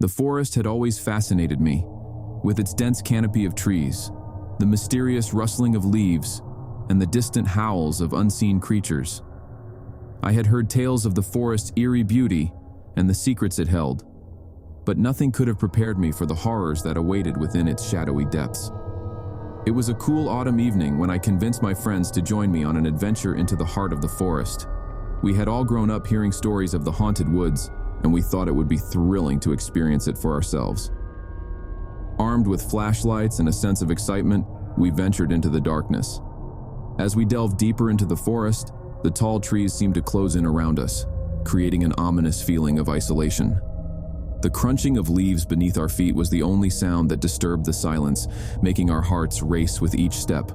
The forest had always fascinated me, with its dense canopy of trees, the mysterious rustling of leaves, and the distant howls of unseen creatures. I had heard tales of the forest's eerie beauty and the secrets it held, but nothing could have prepared me for the horrors that awaited within its shadowy depths. It was a cool autumn evening when I convinced my friends to join me on an adventure into the heart of the forest. We had all grown up hearing stories of the haunted woods, and we thought it would be thrilling to experience it for ourselves. Armed with flashlights and a sense of excitement, we ventured into the darkness. As we delved deeper into the forest, the tall trees seemed to close in around us, creating an ominous feeling of isolation. The crunching of leaves beneath our feet was the only sound that disturbed the silence, making our hearts race with each step.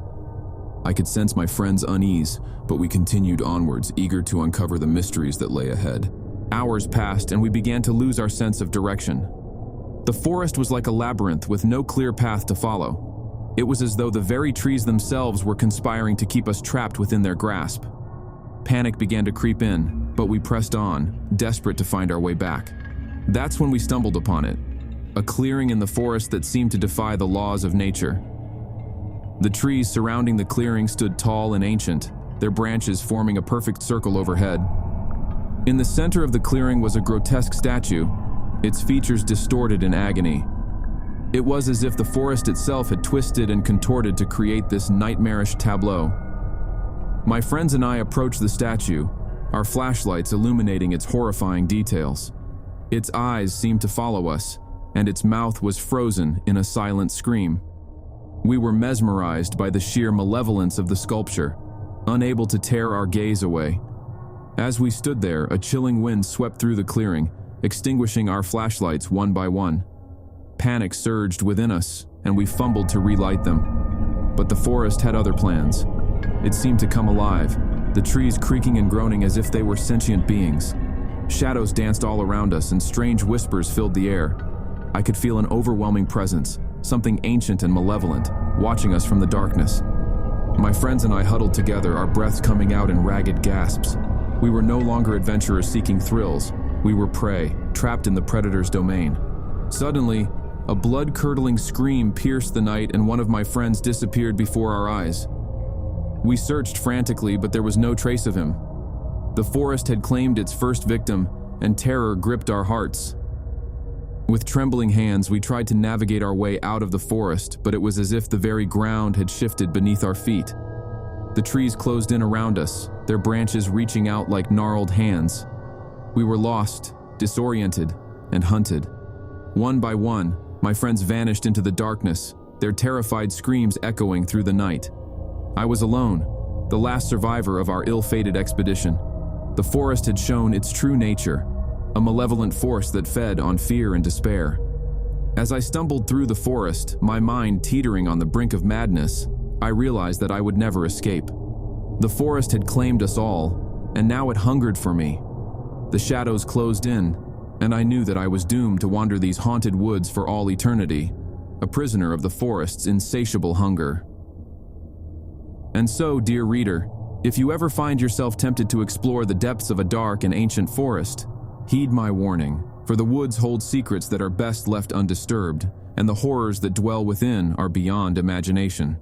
I could sense my friends' unease, but we continued onwards, eager to uncover the mysteries that lay ahead. Hours passed, and we began to lose our sense of direction. The forest was like a labyrinth with no clear path to follow. It was as though the very trees themselves were conspiring to keep us trapped within their grasp. Panic began to creep in, but we pressed on, desperate to find our way back. That's when we stumbled upon it, a clearing in the forest that seemed to defy the laws of nature. The trees surrounding the clearing stood tall and ancient, their branches forming a perfect circle overhead. In the center of the clearing was a grotesque statue, its features distorted in agony. It was as if the forest itself had twisted and contorted to create this nightmarish tableau. My friends and I approached the statue, our flashlights illuminating its horrifying details. Its eyes seemed to follow us, and its mouth was frozen in a silent scream. We were mesmerized by the sheer malevolence of the sculpture, unable to tear our gaze away. As we stood there, a chilling wind swept through the clearing, extinguishing our flashlights one by one. Panic surged within us, and we fumbled to relight them. But the forest had other plans. It seemed to come alive, the trees creaking and groaning as if they were sentient beings. Shadows danced all around us, and strange whispers filled the air. I could feel an overwhelming presence, something ancient and malevolent, watching us from the darkness. My friends and I huddled together, our breaths coming out in ragged gasps. We were no longer adventurers seeking thrills. We were prey, trapped in the predator's domain. Suddenly, a blood-curdling scream pierced the night, and one of my friends disappeared before our eyes. We searched frantically, but there was no trace of him. The forest had claimed its first victim, and terror gripped our hearts. With trembling hands, we tried to navigate our way out of the forest, but it was as if the very ground had shifted beneath our feet. The trees closed in around us, their branches reaching out like gnarled hands. We were lost, disoriented, and hunted. One by one, my friends vanished into the darkness, their terrified screams echoing through the night. I was alone, the last survivor of our ill-fated expedition. The forest had shown its true nature, a malevolent force that fed on fear and despair. As I stumbled through the forest, my mind teetering on the brink of madness, I realized that I would never escape. The forest had claimed us all, and now it hungered for me. The shadows closed in, and I knew that I was doomed to wander these haunted woods for all eternity, a prisoner of the forest's insatiable hunger. And so, dear reader, if you ever find yourself tempted to explore the depths of a dark and ancient forest, heed my warning, for the woods hold secrets that are best left undisturbed, and the horrors that dwell within are beyond imagination.